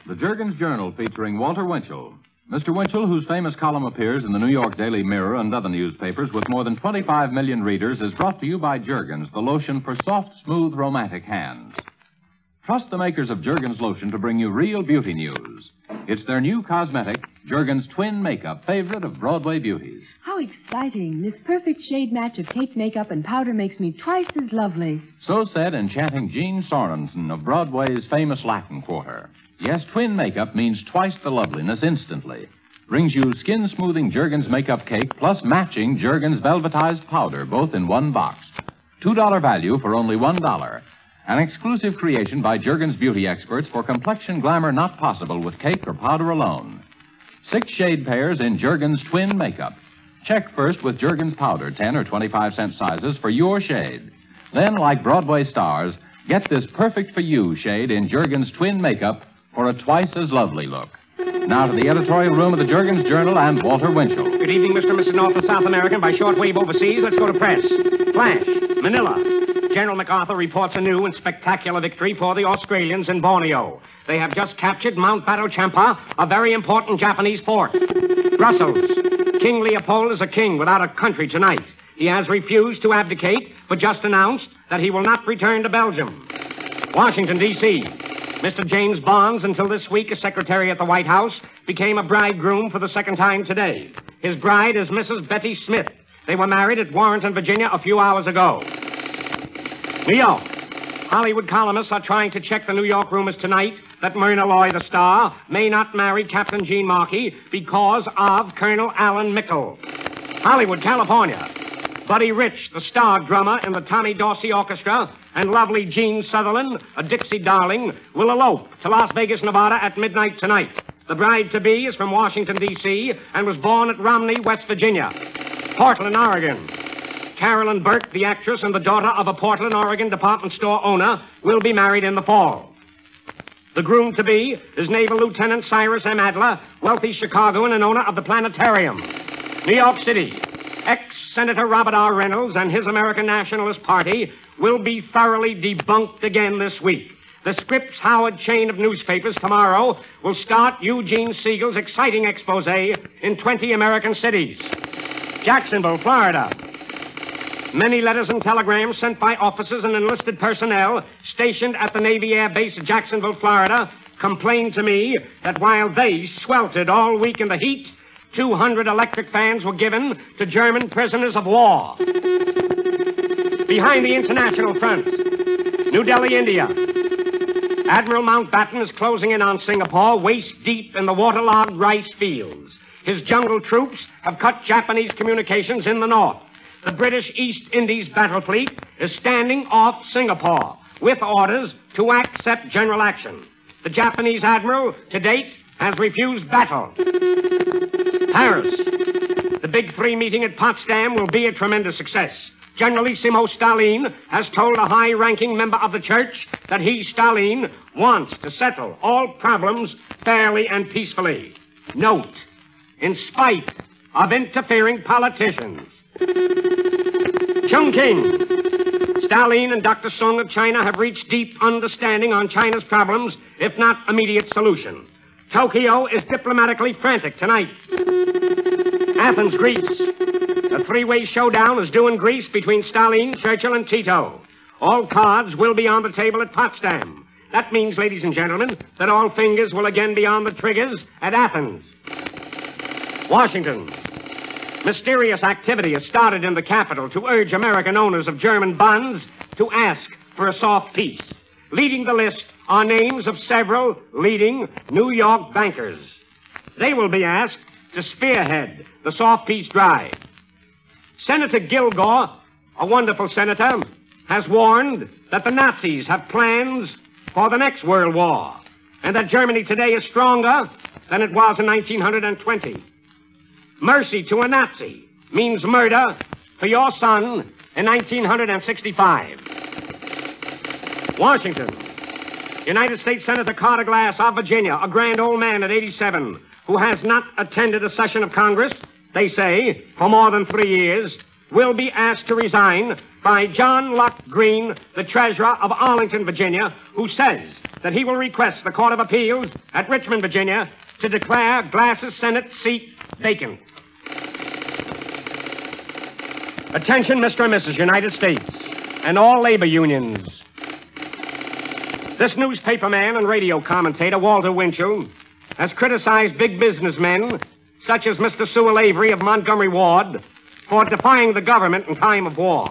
The Jergens Journal featuring Walter Winchell. Mr. Winchell, whose famous column appears in the New York Daily Mirror and other newspapers with more than 25 million readers, is brought to you by Jergens, the lotion for soft, smooth, romantic hands. Trust the makers of Jergens lotion to bring you real beauty news. It's their new cosmetic, Jergens Twin Makeup, favorite of Broadway beauties. How exciting. This perfect shade match of cake makeup and powder makes me twice as lovely. So said enchanting Jean Sorensen of Broadway's famous Latin Quarter. Yes, Twin Makeup means twice the loveliness instantly. Brings you skin-smoothing Jergens makeup cake plus matching Jergens velvetized powder, both in one box. $2 value for only $1. An exclusive creation by Jergens beauty experts for complexion glamour not possible with cake or powder alone. 6 shade pairs in Jergens Twin Makeup. Check first with Jergens powder, 10 or 25-cent sizes for your shade. Then, like Broadway stars, get this perfect-for-you shade in Jergens Twin Makeup for a twice-as-lovely look. Now to the editorial room of the Jergens Journal and Walter Winchell. Good evening, Mr. and Mrs. North and South American by shortwave overseas. Let's go to press. Flash, Manila. General MacArthur reports a new and spectacular victory for the Australians in Borneo. They have just captured Mount Batochampa, a very important Japanese fort. Brussels. King Leopold is a king without a country tonight. He has refused to abdicate, but just announced that he will not return to Belgium. Washington, D.C. Mr. James Bonds, until this week a secretary at the White House, became a bridegroom for the second time today. His bride is Mrs. Betty Smith. They were married at Warrenton, Virginia, a few hours ago. New York. Hollywood columnists are trying to check the New York rumors tonight that Myrna Loy, the star, may not marry Captain Gene Markey because of Colonel Alan Mickle. Hollywood, California. Buddy Rich, the star drummer in the Tommy Dorsey Orchestra, and lovely Jean Sutherland, a Dixie darling, will elope to Las Vegas, Nevada at midnight tonight. The bride-to-be is from Washington, D.C., and was born at Romney, West Virginia. Portland, Oregon. Carolyn Burke, the actress and the daughter of a Portland, Oregon department store owner, will be married in the fall. The groom-to-be is Naval Lieutenant Cyrus M. Adler, wealthy Chicagoan and owner of the Planetarium. New York City. Ex-Senator Robert R. Reynolds and his American Nationalist Party will be thoroughly debunked again this week. The Scripps Howard chain of newspapers tomorrow will start Eugene Siegel's exciting expose in 20 American cities. Jacksonville, Florida. Many letters and telegrams sent by officers and enlisted personnel stationed at the Navy Air Base at Jacksonville, Florida, complained to me that while they sweltered all week in the heat, 200 electric fans were given to German prisoners of war. Behind the international front, New Delhi, India. Admiral Mountbatten is closing in on Singapore, waist-deep in the waterlogged rice fields. His jungle troops have cut Japanese communications in the north. The British East Indies battle fleet is standing off Singapore with orders to accept general action. The Japanese admiral, to date, has refused battle. Paris. The Big Three meeting at Potsdam will be a tremendous success. Generalissimo Stalin has told a high-ranking member of the church that he, Stalin, wants to settle all problems fairly and peacefully. Note, in spite of interfering politicians. Chongqing. Stalin and Dr. Song of China have reached deep understanding on China's problems, if not immediate solution. Tokyo is diplomatically frantic tonight. Athens, Greece. A three-way showdown is due in Greece between Stalin, Churchill, and Tito. All cards will be on the table at Potsdam. That means, ladies and gentlemen, that all fingers will again be on the triggers at Athens. Washington. Mysterious activity has started in the capital to urge American owners of German bonds to ask for a soft peace. Leading the list are names of several leading New York bankers. They will be asked to spearhead the soft peace drive. Senator Kilgore, a wonderful senator, has warned that the Nazis have plans for the next World War and that Germany today is stronger than it was in 1920. Mercy to a Nazi means murder for your son in 1965. Washington. United States Senator Carter Glass of Virginia, a grand old man at 87, who has not attended a session of Congress, they say, for more than 3 years, will be asked to resign by John Locke Green, the treasurer of Arlington, Virginia, who says that he will request the Court of Appeals at Richmond, Virginia, to declare Glass's Senate seat vacant. Attention, Mr. and Mrs. United States, and all labor unions. This newspaper man and radio commentator, Walter Winchell, has criticized big businessmen, such as Mr. Sewell Avery of Montgomery Ward, for defying the government in time of war.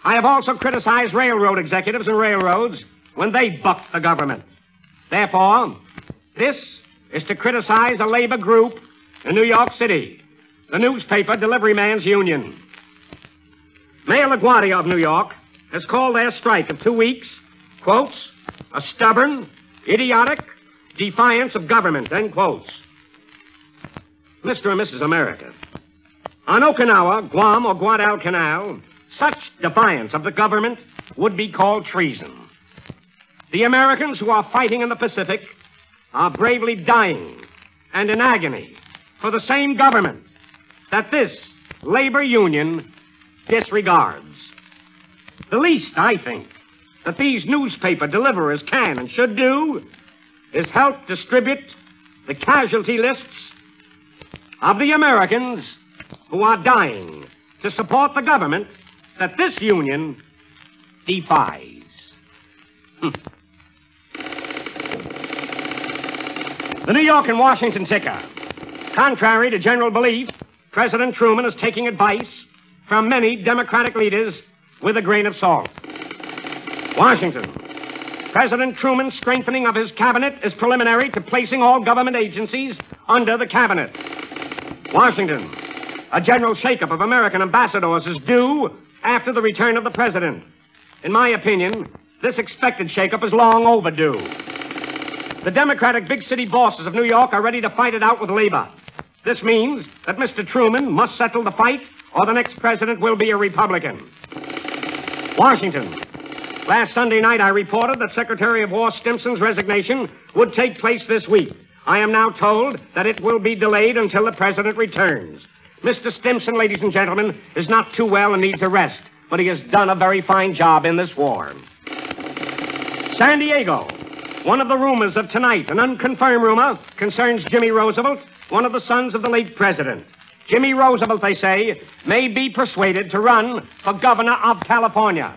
I have also criticized railroad executives and railroads when they bucked the government. Therefore, this is to criticize a labor group in New York City, the Newspaper Deliveryman's Union. Mayor LaGuardia of New York has called their strike of 2 weeks, quotes, a stubborn, idiotic defiance of government, end quotes. Mr. and Mrs. America, on Okinawa, Guam, or Guadalcanal, such defiance of the government would be called treason. The Americans who are fighting in the Pacific are bravely dying and in agony for the same government that this labor union disregards. The least, I think, that these newspaper deliverers can and should do is help distribute the casualty lists of the Americans who are dying to support the government that this union defies. The New York and Washington ticker. Contrary to general belief, President Truman is taking advice from many Democratic leaders with a grain of salt. Washington. President Truman's strengthening of his cabinet is preliminary to placing all government agencies under the cabinet. Washington. A general shakeup of American ambassadors is due after the return of the president. In my opinion, this expected shakeup is long overdue. The Democratic big city bosses of New York are ready to fight it out with labor. This means that Mr. Truman must settle the fight, or the next president will be a Republican. Washington. Last Sunday night, I reported that Secretary of War Stimson's resignation would take place this week. I am now told that it will be delayed until the president returns. Mr. Stimson, ladies and gentlemen, is not too well and needs a rest, but he has done a very fine job in this war. San Diego. One of the rumors of tonight, an unconfirmed rumor, concerns Jimmy Roosevelt, one of the sons of the late president. Jimmy Roosevelt, they say, may be persuaded to run for governor of California.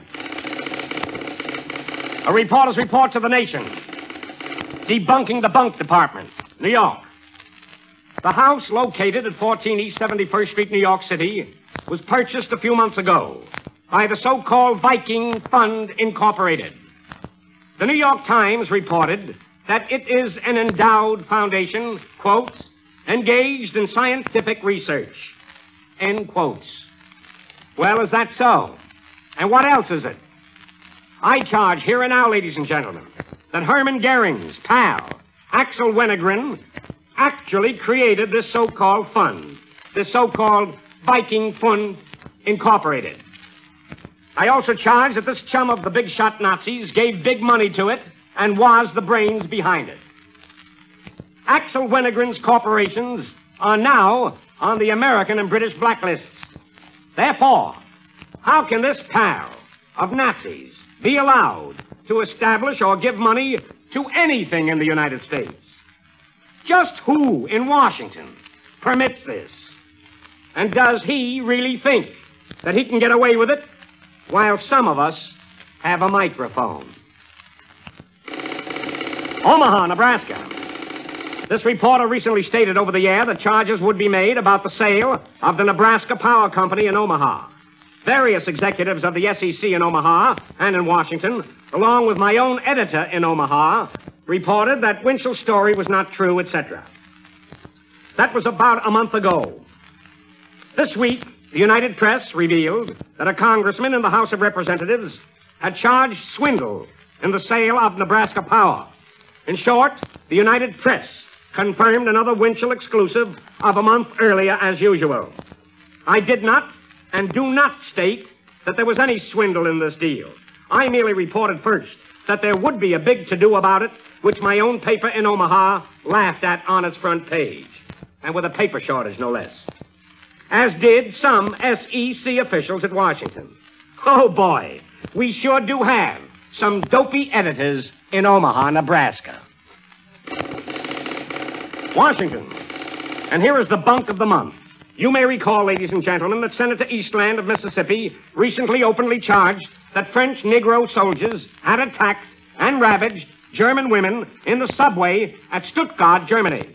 A reporter's report to the nation. Debunking the bunk department. New York. The house located at 14 East 71st Street, New York City, was purchased a few months ago by the so-called Viking Fund Incorporated. The New York Times reported that it is an endowed foundation, quotes, engaged in scientific research, end quotes. Well, is that so? And what else is it? I charge here and now, ladies and gentlemen, that Hermann Goering's pal, Axel Wennergren, actually created this so-called fund, this so-called Viking Fund Incorporated. I also charge that this chum of the big shot Nazis gave big money to it and was the brains behind it. Axel Wennergren's corporations are now on the American and British blacklists. Therefore, how can this pal of Nazis be allowed to establish or give money to anything in the United States? Just who in Washington permits this? And does he really think that he can get away with it while some of us have a microphone? Omaha, Nebraska. This reporter recently stated over the air that charges would be made about the sale of the Nebraska Power Company in Omaha. Various executives of the SEC in Omaha and in Washington, along with my own editor in Omaha, reported that Winchell's story was not true, etc. That was about a month ago. This week, the United Press revealed that a congressman in the House of Representatives had charged swindle in the sale of Nebraska Power. In short, the United Press confirmed another Winchell exclusive of a month earlier as usual. I did not and do not state that there was any swindle in this deal. I merely reported first that there would be a big to-do about it, which my own paper in Omaha laughed at on its front page, and with a paper shortage, no less. As did some SEC officials at Washington. Oh, boy, we sure do have some dopey editors in Omaha, Nebraska. Washington. And here is the bunk of the month. You may recall, ladies and gentlemen, that Senator Eastland of Mississippi recently openly charged that French Negro soldiers had attacked and ravaged German women in the subway at Stuttgart, Germany.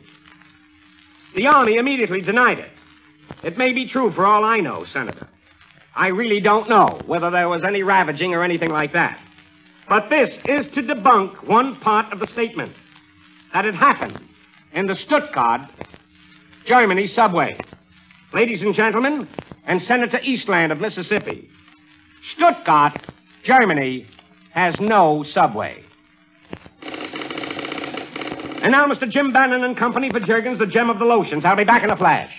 The Army immediately denied it. It may be true for all I know, Senator. I really don't know whether there was any ravaging or anything like that. But this is to debunk one part of the statement, that it happened in the Stuttgart, Germany subway. Ladies and gentlemen, and Senator Eastland of Mississippi, Stuttgart, Germany has no subway. And now, Mr. Jim Bannon and Company for Jergens, the gem of the lotions. I'll be back in a flash.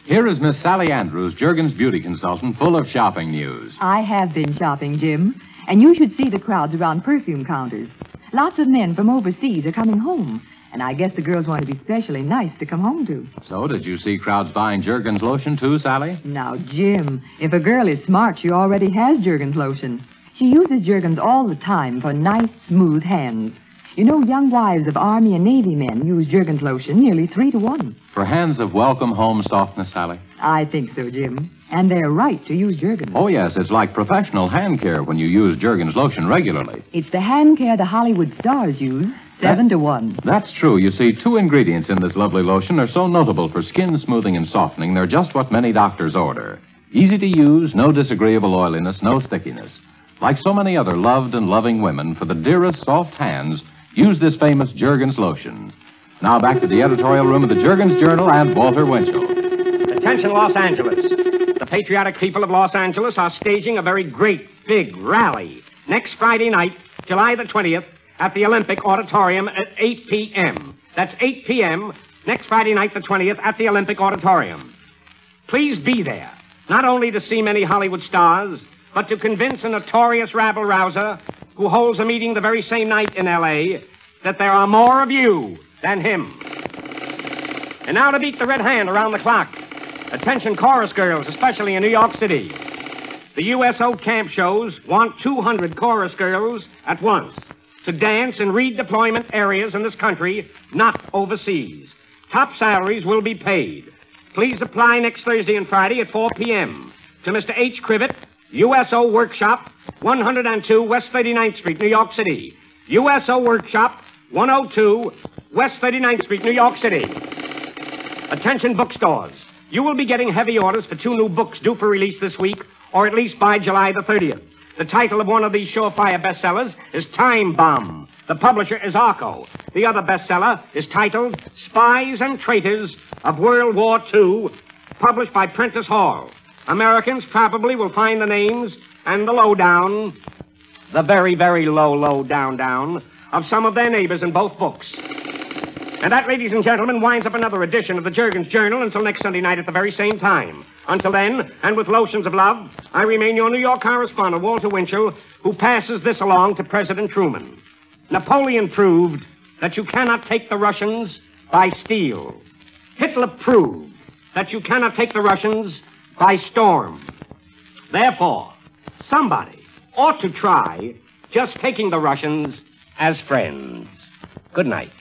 Here is Miss Sally Andrews, Jergens beauty consultant, full of shopping news. I have been shopping, Jim, and you should see the crowds around perfume counters. Lots of men from overseas are coming home, and I guess the girls want to be especially nice to come home to. So, did you see crowds buying Jergens lotion, too, Sally? Now, Jim, if a girl is smart, she already has Jergens lotion. She uses Jergens all the time for nice, smooth hands. You know, young wives of Army and Navy men use Jergens lotion nearly 3 to 1. For hands of welcome home softness, Sally? I think so, Jim. And they're right to use Jergens. Oh, yes, it's like professional hand care when you use Jergens lotion regularly. It's the hand care the Hollywood stars use, 7 to 1. That's true. You see, 2 ingredients in this lovely lotion are so notable for skin smoothing and softening, they're just what many doctors order. Easy to use, no disagreeable oiliness, no stickiness. Like so many other loved and loving women, for the dearest soft hands, use this famous Jergens lotion. Now back to the editorial room of the Jergens Journal and Walter Winchell. Attention, Los Angeles. The patriotic people of Los Angeles are staging a very great, big rally next Friday night, July the 20th, at the Olympic Auditorium at 8 p.m. That's 8 p.m. next Friday night, the 20th, at the Olympic Auditorium. Please be there, not only to see many Hollywood stars, but to convince a notorious rabble-rouser who holds a meeting the very same night in L.A. that there are more of you than him. And now to beat the red hand around the clock. Attention chorus girls, especially in New York City. The USO camp shows want 200 chorus girls at once to dance in redeployment areas in this country, not overseas. Top salaries will be paid. Please apply next Thursday and Friday at 4 p.m. to Mr. H. Cribbett, USO Workshop, 102 West 39th Street, New York City. USO Workshop, 102 West 39th Street, New York City. Attention bookstores. You will be getting heavy orders for 2 new books due for release this week, or at least by July the 30th. The title of one of these surefire bestsellers is Time Bomb. The publisher is Arco. The other bestseller is titled Spies and Traitors of World War II, published by Prentice Hall. Americans probably will find the names and the lowdown, the very, very low down, of some of their neighbors in both books. And that, ladies and gentlemen, winds up another edition of the Jergens Journal until next Sunday night at the very same time. Until then, and with lotions of love, I remain your New York correspondent, Walter Winchell, who passes this along to President Truman. Napoleon proved that you cannot take the Russians by steel. Hitler proved that you cannot take the Russians by storm. Therefore, somebody ought to try just taking the Russians as friends. Good night.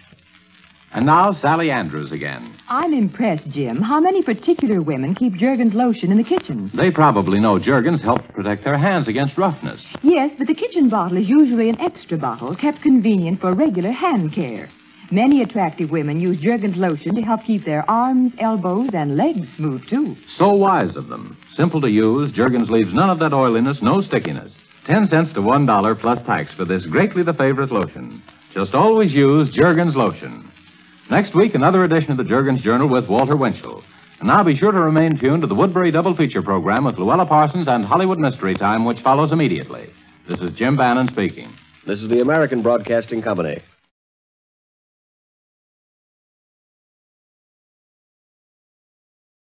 And now, Sally Andrews again. I'm impressed, Jim. How many particular women keep Jergens lotion in the kitchen? They probably know Jergens helps protect their hands against roughness. Yes, but the kitchen bottle is usually an extra bottle kept convenient for regular hand care. Many attractive women use Jergens lotion to help keep their arms, elbows, and legs smooth, too. So wise of them. Simple to use, Jergens leaves none of that oiliness, no stickiness. 10 cents to $1 plus tax for this greatly the favorite lotion. Just always use Jergens lotion. Next week, another edition of the Jergens Journal with Walter Winchell. And now be sure to remain tuned to the Woodbury Double Feature program with Luella Parsons and Hollywood Mystery Time, which follows immediately. This is Jim Bannon speaking. This is the American Broadcasting Company.